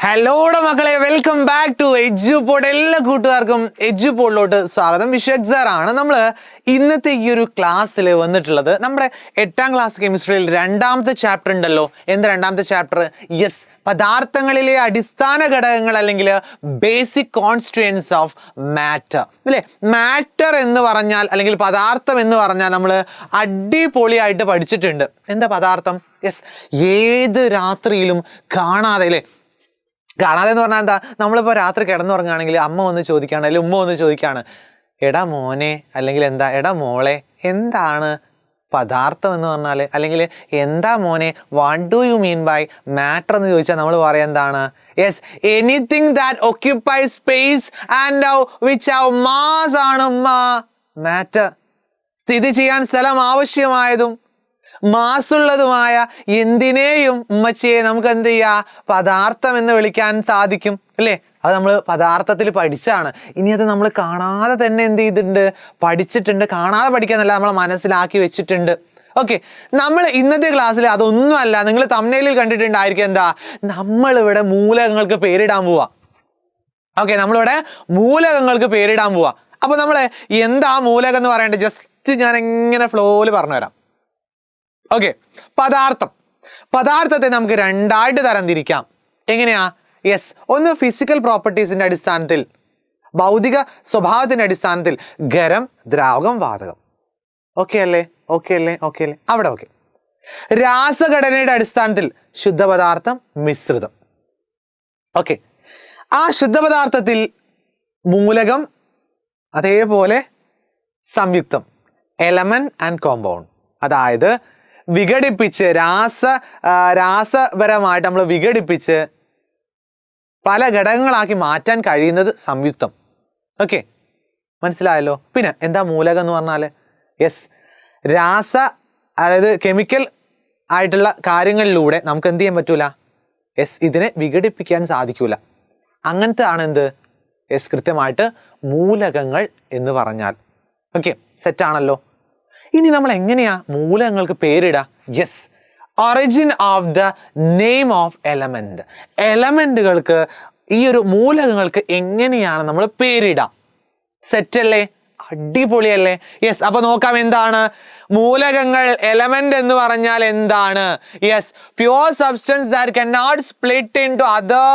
ഹലോടെ മക്കളെ, welcome back to എഡ്യൂപോഡ്. എല്ലാ കൂട്ടുകാർക്കും എഡ്യൂപോഡിലോട്ട് സ്വാഗതം. വിശ്വക് സാർ ആണ് നമ്മൾ ഇന്നത്തെ ഈ ഒരു ക്ലാസ്സിൽ വന്നിട്ടുള്ളത്. നമ്മുടെ 8ാം ക്ലാസ് കെമിസ്ട്രിയിൽ രണ്ടാമത്തെ ചാപ്റ്റർ ഉണ്ടല്ലോ. എന്ത് രണ്ടാമത്തെ ചാപ്റ്റർ? യെസ്, പദാർത്ഥങ്ങളിലെ അടിസ്ഥാന ഘടകങ്ങൾ അല്ലെങ്കിൽ ബേസിക് കോൺസ്റ്റിറ്റ്യൂയൻസ് ഓഫ് മാറ്റർ അല്ലേ. മാറ്റർ എന്ന് പറഞ്ഞാൽ അല്ലെങ്കിൽ പദാർത്ഥം എന്ന് പറഞ്ഞാൽ നമ്മൾ അടിപൊളിയായിട്ട് പഠിച്ചിട്ടുണ്ട്. എന്താ പദാർത്ഥം? യെസ്, ഏത് രാത്രിയിലും കാണാതെ അല്ലേ, കാണാതെ എന്ന് പറഞ്ഞാൽ എന്താ, നമ്മളിപ്പോൾ രാത്രി കിടന്നുറങ്ങുകയാണെങ്കിൽ അമ്മ വന്ന് ചോദിക്കുകയാണ് അല്ലെങ്കിൽ ഉമ്മ വന്ന് ചോദിക്കുകയാണ്, എടാ മോനെ അല്ലെങ്കിൽ എന്താ എടാ മോളെ എന്താണ് പദാർത്ഥം എന്ന് പറഞ്ഞാൽ, അല്ലെങ്കിൽ എന്താ മോനെ what do you mean by matter എന്ന് ചോദിച്ചാൽ നമ്മൾ പറയാം എന്താണ്? Yes, anything that occupy space and which have mass ആണ് മാറ്റർ. സ്ഥിതി ചെയ്യാൻ സ്ഥലം ആവശ്യമായതും മാസുള്ളതുമായ എന്തിനേയും ഉമ്മച്ചിയെ നമുക്ക് എന്ത് ചെയ്യാം, പദാർത്ഥം എന്ന് വിളിക്കാൻ സാധിക്കും അല്ലേ. അത് നമ്മൾ പദാർത്ഥത്തിൽ പഠിച്ചാണ്. ഇനി അത് നമ്മൾ കാണാതെ തന്നെ എന്ത് ചെയ്തിട്ടുണ്ട്, പഠിച്ചിട്ടുണ്ട്. കാണാതെ പഠിക്കാന്നല്ല, നമ്മൾ മനസ്സിലാക്കി വെച്ചിട്ടുണ്ട്. ഓക്കെ, നമ്മൾ ഇന്നത്തെ ക്ലാസ്സിൽ അതൊന്നുമല്ല. നിങ്ങൾ തംബ്നെയിലിൽ കണ്ടിട്ടുണ്ടായിരിക്കും എന്താ, നമ്മളിവിടെ മൂലകങ്ങൾക്ക് പേരിടാൻ പോവാ. ഓക്കെ, നമ്മളിവിടെ മൂലകങ്ങൾക്ക് പേരിടാൻ പോവാ. അപ്പൊ നമ്മൾ എന്താ മൂലകം എന്ന് പറയേണ്ടത് ജസ്റ്റ് ഞാൻ എങ്ങനെ ഫ്ലോയിൽ പറഞ്ഞുതരാം. ഓക്കെ, പദാർത്ഥത്തെ നമുക്ക് രണ്ടായിട്ട് തരംതിരിക്കാം. എങ്ങനെയാ? യെസ്, ഒന്ന് ഫിസിക്കൽ പ്രോപ്പർട്ടീസിന്റെ അടിസ്ഥാനത്തിൽ, ഭൗതിക സ്വഭാവത്തിന്റെ അടിസ്ഥാനത്തിൽ, ഖരം, ദ്രാവകം, വാതകം. ഓക്കെ അല്ലേ? അവിടെ ഓക്കെ. രാസഘടനയുടെ അടിസ്ഥാനത്തിൽ ശുദ്ധപദാർത്ഥം, മിശ്രിതം. ഓക്കെ, ആ ശുദ്ധപദാർത്ഥത്തിൽ മൂലകം, അതേപോലെ സംയുക്തം, എലമെന്റ് ആൻഡ് കോമ്പൗണ്ട്. അതായത് വിഘടിപ്പിച്ച് രാസപരമായിട്ട് നമ്മൾ വിഘടിപ്പിച്ച് പല ഘടകങ്ങളാക്കി മാറ്റാൻ കഴിയുന്നത് സംയുക്തം. ഓക്കെ, മനസ്സിലായല്ലോ. പിന്നെ എന്താ മൂലകം എന്ന് പറഞ്ഞാൽ? യെസ്, അതായത് കെമിക്കൽ ആയിട്ടുള്ള കാര്യങ്ങളിലൂടെ നമുക്ക് എന്ത് ചെയ്യാൻ പറ്റൂല? യെസ്, ഇതിനെ വിഘടിപ്പിക്കാൻ സാധിക്കൂല. അങ്ങനത്തെ ആണ് എന്ത്? യെസ്, കൃത്യമായിട്ട് മൂലകങ്ങൾ എന്ന് പറഞ്ഞാൽ. ഓക്കെ, സെറ്റാണല്ലോ. ഇനി നമ്മൾ എങ്ങനെയാ മൂലകങ്ങൾക്ക് പേരിടുക? Yes, origin of the name of element. എലമെന്റുകൾക്ക്, ഈ ഒരു മൂലകങ്ങൾക്ക് എങ്ങനെയാണ് നമ്മൾ പേരിടുക? സെറ്റല്ലേ? അടിപൊളിയല്ലേ? യെസ്, അപ്പൊ നോക്കാം എന്താണ് മൂലകങ്ങൾ. എലമെന്റ് എന്ന് പറഞ്ഞാൽ എന്താണ്? Yes, pure substance that cannot split into other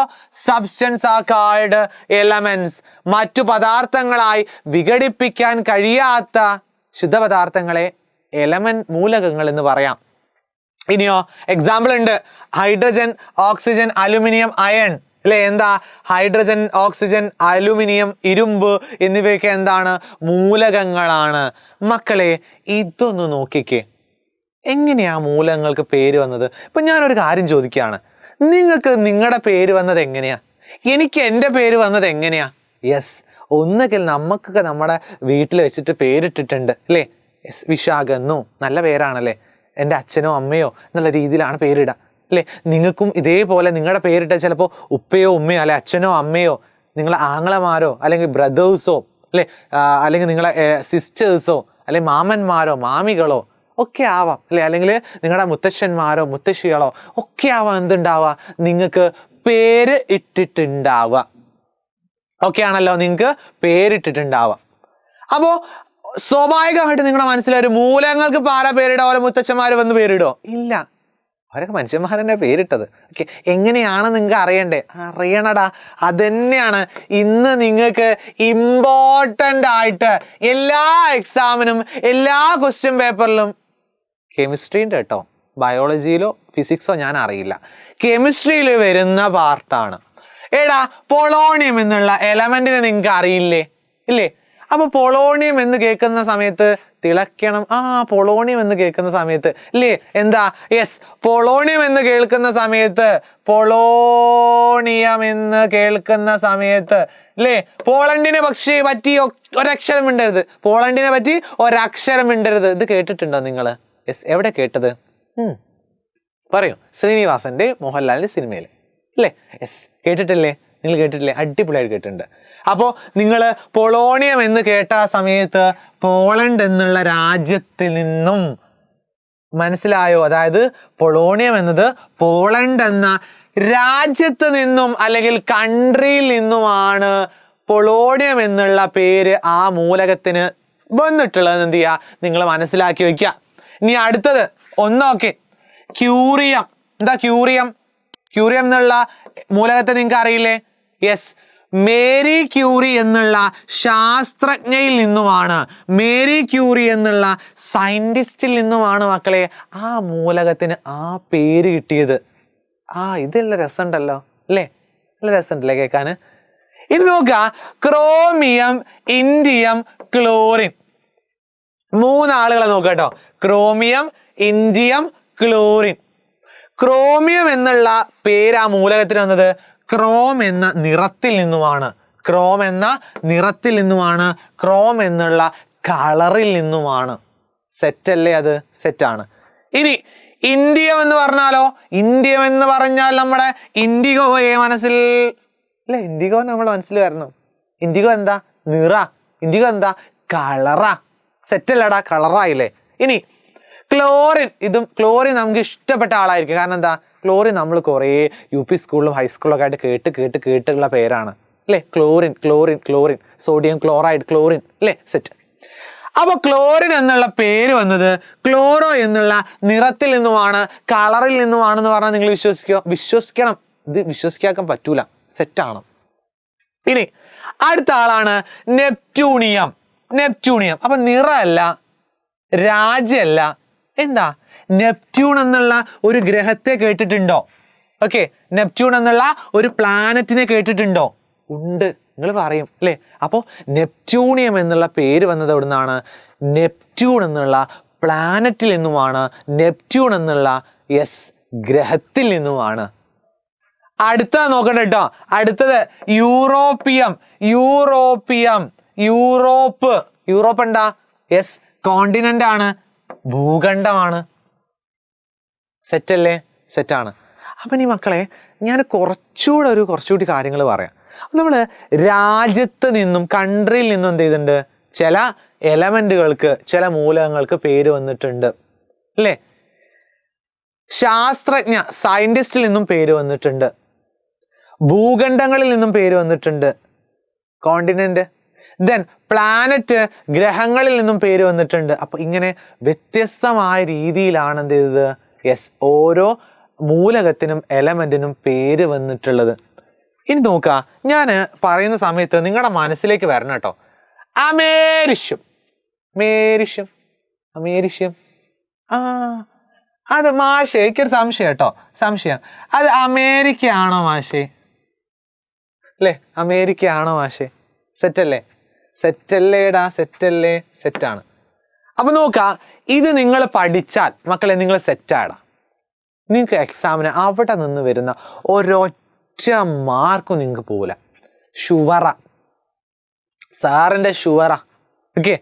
substance are called elements. മറ്റു പദാർത്ഥങ്ങളായി വിഘടിപ്പിക്കാൻ കഴിയാത്ത ശുദ്ധപദാർത്ഥങ്ങളെ മൂലകങ്ങൾ എന്ന് പറയാം. ഇനിയോ എക്സാമ്പിൾ ഉണ്ട്. ഹൈഡ്രജൻ, ഓക്സിജൻ, അലുമിനിയം, അയൺ അല്ലെ. എന്താ ഹൈഡ്രജൻ, ഓക്സിജൻ, അലുമിനിയം, ഇരുമ്പ് എന്നിവയൊക്കെ എന്താണ്? മൂലകങ്ങളാണ്. മക്കളെ ഇതൊന്ന് നോക്കിക്കേ, എങ്ങനെയാ മൂലകങ്ങൾക്ക് പേര് വന്നത്? ഇപ്പൊ ഞാനൊരു കാര്യം ചോദിക്കുകയാണ്, നിങ്ങൾക്ക് നിങ്ങളുടെ പേര് വന്നത് എങ്ങനെയാ? എനിക്ക് എൻ്റെ പേര് വന്നത് എങ്ങനെയാ? യെസ്, ഒന്നുകിൽ നമുക്കൊക്കെ നമ്മുടെ വീട്ടിൽ വെച്ചിട്ട് പേരിട്ടിട്ടുണ്ട് അല്ലേ. യെസ്, വിശാഖ എന്നോ, നല്ല പേരാണല്ലേ, എൻ്റെ അച്ഛനോ അമ്മയോ എന്നുള്ള രീതിയിലാണ് പേരിടുക അല്ലേ. നിങ്ങൾക്കും ഇതേപോലെ നിങ്ങളുടെ പേരിട്ട ചിലപ്പോൾ ഉപ്പയോ ഉമ്മയോ അല്ലെ അച്ഛനോ അമ്മയോ നിങ്ങളെ ആങ്ങളമാരോ അല്ലെങ്കിൽ ബ്രദേഴ്സോ അല്ലെ, അല്ലെങ്കിൽ നിങ്ങളെ സിസ്റ്റേഴ്സോ അല്ലെങ്കിൽ മാമന്മാരോ മാമികളോ ഒക്കെ ആവാം അല്ലെ, അല്ലെങ്കിൽ നിങ്ങളുടെ മുത്തശ്ശന്മാരോ മുത്തശ്ശികളോ ഒക്കെ ആവാം എന്തുണ്ടാവുക, നിങ്ങൾക്ക് പേര് ഇട്ടിട്ടുണ്ടാവുക. ഓക്കെ ആണല്ലോ, നിങ്ങൾക്ക് പേരിട്ടിട്ടുണ്ടാവാം. അപ്പോൾ സ്വാഭാവികമായിട്ട് നിങ്ങളുടെ മനസ്സിലൊരു മൂലകങ്ങൾക്ക് ആരാ പേരിടോ? ഓരോ മുത്തച്ഛന്മാർ വന്ന് പേരിടോ? ഇല്ല, അവരൊക്കെ മനുഷ്യന്മാരെന്നെ പേരിട്ടത്. ഓക്കെ, എങ്ങനെയാണ് നിങ്ങൾക്ക് അറിയണടാ. അതന്നെയാണ് ഇന്ന് നിങ്ങൾക്ക് ഇമ്പോർട്ടൻ്റ് ആയിട്ട് എല്ലാ എക്സാമിനും എല്ലാ ക്വസ്റ്റ്യൻ പേപ്പറിലും കെമിസ്ട്രീൻ്റെ കേട്ടോ, ബയോളജിയിലോ ഫിസിക്സോ ഞാൻ അറിയില്ല, കെമിസ്ട്രിയിൽ വരുന്ന പാർട്ടാണ്. എടാ പൊളോണിയം എന്നുള്ള എലമെന്റിനെ നിങ്ങൾക്ക് അറിയില്ലേ? ഇല്ലേ? അപ്പൊ പൊളോണിയം എന്ന് കേൾക്കുന്ന സമയത്ത് തിളക്കണം. പൊളോണിയം എന്ന് കേൾക്കുന്ന സമയത്ത് ഇല്ലേ എന്താ? യെസ്, പൊളോണിയം എന്ന് കേൾക്കുന്ന സമയത്ത്, പൊളോണിയം എന്ന് കേൾക്കുന്ന സമയത്ത് അല്ലേ, പോളണ്ടിനെ പറ്റി ഒരക്ഷരം മിണ്ടരുത്, പോളണ്ടിനെ പറ്റി ഒരക്ഷരം മിണ്ടരുത്. ഇത് കേട്ടിട്ടുണ്ടോ നിങ്ങൾ? യെസ്, എവിടെ കേട്ടത്? പറയൂ. ശ്രീനിവാസന്റെ മോഹൻലാലിന്റെ സിനിമയിൽ അല്ലേ? യെസ്, കേട്ടിട്ടില്ലേ? നിങ്ങൾ കേട്ടിട്ടില്ലേ? അടിപൊളിയായിട്ട് കേട്ടിട്ടുണ്ട്. അപ്പോൾ നിങ്ങൾ പൊളോണിയം എന്ന് കേട്ട സമയത്ത് പോളണ്ട് എന്നുള്ള രാജ്യത്തിൽ നിന്നും മനസ്സിലായോ? അതായത് പൊളോണിയം എന്നത് പോളണ്ട് എന്ന രാജ്യത്ത് നിന്നും അല്ലെങ്കിൽ കൺട്രിയിൽ നിന്നുമാണ് പൊളോണിയം എന്നുള്ള പേര് ആ മൂലകത്തിന് വന്നിട്ടുള്ളത്. എന്ത് ചെയ്യുക, നിങ്ങൾ മനസ്സിലാക്കി വെക്കുക. ഇനി അടുത്തത് ഒന്നോക്കെ, ക്യൂറിയം. എന്താ ക്യൂറിയം? ക്യൂറിയം എന്നുള്ള മൂലകത്തെ നിങ്ങൾക്ക് അറിയില്ലേ? യെസ്, മേരി ക്യൂറി എന്നുള്ള ശാസ്ത്രജ്ഞയിൽ നിന്നുമാണ്, മേരി ക്യൂറി എന്നുള്ള സയന്റിസ്റ്റിൽ നിന്നുമാണ് മക്കളെ ആ മൂലകത്തിന് ആ പേര് കിട്ടിയത്. ഇതെല്ലാം രസമുണ്ടല്ലോ അല്ലേ? നല്ല രസമുണ്ടല്ലേ കേൾക്കാൻ? ഇനി നോക്കുക, ക്രോമിയം, ഇൻഡിയം, ക്ലോറിൻ. മൂന്നാളുകളെ നോക്കുക കേട്ടോ. Chromium, indium, chlorine. ക്രോമിയം എന്നുള്ള പേര് ആ മൂലകത്തിന് വന്നത് ക്രോം എന്ന നിറത്തിൽ നിന്നുമാണ്. ക്രോം എന്ന നിറത്തിൽ നിന്നുമാണ്. ക്രോം എന്നുള്ള കളറിൽ നിന്നുമാണ്. സെറ്റല്ലേ? അത് സെറ്റാണ്. ഇനി ഇൻഡിയം എന്ന് പറഞ്ഞാലോ? ഇൻഡിയം എന്ന് പറഞ്ഞാൽ നമ്മുടെ ഇൻഡിഗോയെ മനസ്സിൽ അല്ലേ? ഇൻഡിഗോ നമ്മുടെ മനസ്സിൽ വരണം. ഇൻഡിഗോ എന്താ? നിറ. ഇൻഡിഗോ എന്താ? കളറാ. സെറ്റല്ലടാ? കളറായില്ലേ? ഇനി ക്ലോറിൻ. ക്ലോറിൻ നമുക്ക് ഇഷ്ടപ്പെട്ട ആളായിരിക്കും. കാരണം എന്താ? ക്ലോറിൻ നമ്മൾ കുറേ UP സ്കൂളിലും ഹൈസ്കൂളിലൊക്കെ ആയിട്ട് കേട്ടുള്ള പേരാണ് അല്ലേ? Chlorine, chlorine, chlorine. Sodium chloride, chlorine അല്ലേ? സെറ്റ്. അപ്പൊ ക്ലോറിൻ എന്നുള്ള പേര് വന്നത് ക്ലോറോ എന്നുള്ള നിറത്തിൽ നിന്നുമാണ്, കളറിൽ നിന്നുമാണെന്ന് പറഞ്ഞാൽ നിങ്ങൾ വിശ്വസിക്കണം. ഇത് വിശ്വസിക്കാൻ പറ്റൂല. സെറ്റാണ്. ഇനി അടുത്ത ആളാണ് നെപ്റ്റ്യൂണിയം. നെപ്റ്റ്യൂണിയം അപ്പൊ നിറമല്ല, രാജ്യമല്ല. എന്താ? നെപ്റ്റ്യൂൺ എന്നുള്ള ഒരു ഗ്രഹത്തെ കേട്ടിട്ടുണ്ടോ? ഓക്കെ, നെപ്റ്റ്യൂൺ എന്നുള്ള ഒരു പ്ലാനറ്റിനെ കേട്ടിട്ടുണ്ടോ? ഉണ്ട്. നിങ്ങൾ പറയും അല്ലേ? അപ്പോൾ നെപ്റ്റ്യൂണിയം എന്നുള്ള പേര് വന്നത് എവിടെ നിന്നാണ്? നെപ്റ്റ്യൂൺ എന്നുള്ള പ്ലാനറ്റിൽ നിന്നുമാണ്. നെപ്റ്റ്യൂൺ എന്നുള്ള ഗ്രഹത്തിൽ നിന്നുമാണ്. അടുത്തത് നോക്കണ്ട കേട്ടോ. അടുത്തത് യൂറോപ്പിയം. Europium, Europe. യൂറോപ്പ് എന്താ? കോണ്ടിനെന്റ് ആണ്, ഭൂഖണ്ഡമാണ്. സെറ്റല്ലേ? സെറ്റാണ്. അപ്പം ഈ മക്കളെ ഞാൻ കുറച്ചുകൂടി കാര്യങ്ങൾ പറയാം. നമ്മൾ രാജ്യത്ത് നിന്നും കൺട്രിയിൽ നിന്നും എന്ത് ചെയ്തിട്ടുണ്ട്? ചില എലമെന്റുകൾക്ക്, ചില മൂലകങ്ങൾക്ക് പേര് വന്നിട്ടുണ്ട് അല്ലേ? ശാസ്ത്രജ്ഞ, സയന്റിസ്റ്റിൽ നിന്നും പേര് വന്നിട്ടുണ്ട്. ഭൂഖണ്ഡങ്ങളിൽ നിന്നും പേര് വന്നിട്ടുണ്ട്, കോണ്ടിനെന്റ്. ദെൻ പ്ലാനറ്റ്, ഗ്രഹങ്ങളിൽ നിന്നും പേര് വന്നിട്ടുണ്ട്. അപ്പൊ ഇങ്ങനെ വ്യത്യസ്തമായ രീതിയിലാണ് എന്ത് ചെയ്തത്? ഓരോ മൂലകത്തിനും എലമെന്റിനും പേര് വന്നിട്ടുള്ളത്. ഇനി നോക്കുക, ഞാൻ പറയുന്ന സമയത്ത് നിങ്ങളുടെ മനസ്സിലേക്ക് വരണം കേട്ടോ. അമേരിഷ്യം. അമേരിഷ്യം, അമേരിഷ്യം. അത് മാഷേ, എനിക്കൊരു സംശയം കേട്ടോ. സംശയം. അത് അമേരിക്ക ആണോ മാഷേ? അല്ലേ? അമേരിക്ക ആണോ മാഷേ? സെറ്റല്ലേ? സെറ്റല്ലേടാ? സെറ്റല്ലേ? സെറ്റാണ്. അപ്പൊ നോക്ക, ഇത് നിങ്ങൾ പഠിച്ചാൽ മക്കളെ നിങ്ങൾ സെറ്റാടാ. നിങ്ങൾക്ക് എക്സാമിന് അവിടെ നിന്ന് വരുന്ന ഒരൊറ്റ മാർക്കും നിങ്ങൾക്ക് പോവില്ല. ഷുവറ, സാറിന്റെ ഷുവറ. ഓക്കെ,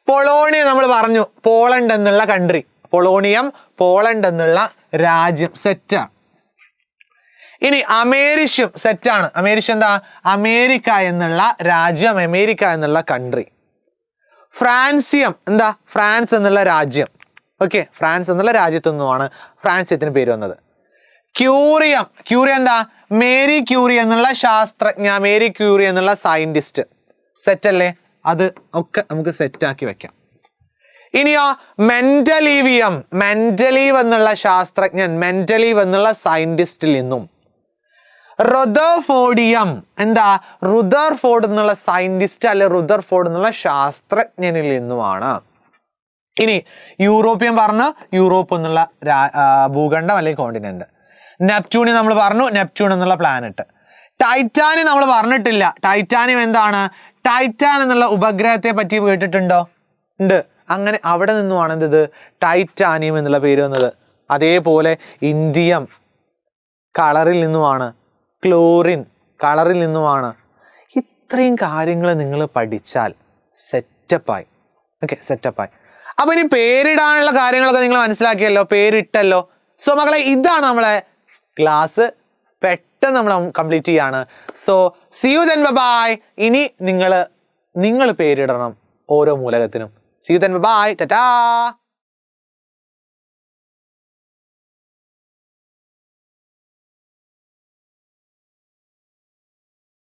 പൊളോണിയം നമ്മൾ പറഞ്ഞു, പോളണ്ട് എന്നുള്ള കൺട്രി. പൊളോണിയം, പോളണ്ട് എന്നുള്ള രാജ്യം. സെറ്റാണ്. ഇനി അമേരിഷ്യം സെറ്റാണ്. അമേരിഷ്യം എന്താ? അമേരിക്ക എന്നുള്ള രാജ്യം, അമേരിക്ക എന്നുള്ള കൺട്രി. ഫ്രാൻസിയം എന്താ? ഫ്രാൻസ് എന്നുള്ള രാജ്യം. ഓക്കെ, ഫ്രാൻസ് എന്നുള്ള രാജ്യത്തു നിന്നുമാണ് ഫ്രാൻസ്യത്തിന് പേര് വന്നത്. ക്യൂറിയം, ക്യൂറിയം എന്താ? മേരി ക്യൂറി എന്നുള്ള ശാസ്ത്രജ്ഞ, മേരി ക്യൂറി എന്നുള്ള സയന്റിസ്റ്റ്. സെറ്റല്ലേ? അത് ഒക്കെ നമുക്ക് സെറ്റാക്കി വെക്കാം. ഇനിയോ മെന്റലീവിയം, മെന്റലീവ് എന്നുള്ള ശാസ്ത്രജ്ഞൻ, മെന്റലീവ് എന്നുള്ള സയന്റിസ്റ്റിൽ നിന്നും. റുദർഫോർഡിയം എന്താ? റുദർഫോർഡ് എന്നുള്ള സയന്റിസ്റ്റ് അല്ലെ റുദർഫോർഡ് എന്നുള്ള ശാസ്ത്രജ്ഞനിൽ നിന്നുമാണ്. ഇനി യൂറോപ്യൻ പറഞ്ഞ യൂറോപ്പ് എന്നുള്ള ഭൂഖണ്ഡം അല്ലെങ്കിൽ കോണ്ടിനെന്റ്. നെപ്റ്റ്യൂണിയം നമ്മൾ പറഞ്ഞു, നെപ്റ്റ്യൂൺ എന്നുള്ള പ്ലാനറ്റ്. ടൈറ്റാനിയം നമ്മൾ പറഞ്ഞിട്ടില്ല. ടൈറ്റാനിയം എന്താണ്? ടൈറ്റാൻ എന്നുള്ള ഉപഗ്രഹത്തെ പറ്റി കേട്ടിട്ടുണ്ടോ? ഉണ്ട്. അങ്ങനെ അവിടെ നിന്നുമാണ് എന്തത്? ടൈറ്റാനിയം എന്നുള്ള പേര് വന്നത്. അതേപോലെ ഇൻഡിയം കളറിൽ നിന്നുമാണ്, ക്ലോറിൻ കളറിൽ നിന്നുമാണ്. ഇത്രയും കാര്യങ്ങൾ നിങ്ങൾ പഠിച്ചാൽ സെറ്റപ്പായി. ഓക്കെ, സെറ്റപ്പായി. അപ്പൊ ഇനി പേരിടാനുള്ള കാര്യങ്ങളൊക്കെ നിങ്ങൾ മനസ്സിലാക്കിയല്ലോ, പേരിട്ടല്ലോ. സോ മക്കളെ, ഇതാണ് നമ്മളെ ക്ലാസ്. പെട്ടെന്ന് നമ്മൾ കംപ്ലീറ്റ് ചെയ്യാണ്. So see you then, bye. ഇനി നിങ്ങൾ പേരിടണം ഓരോ മൂലകത്തിനും. See you then, bye. Tata.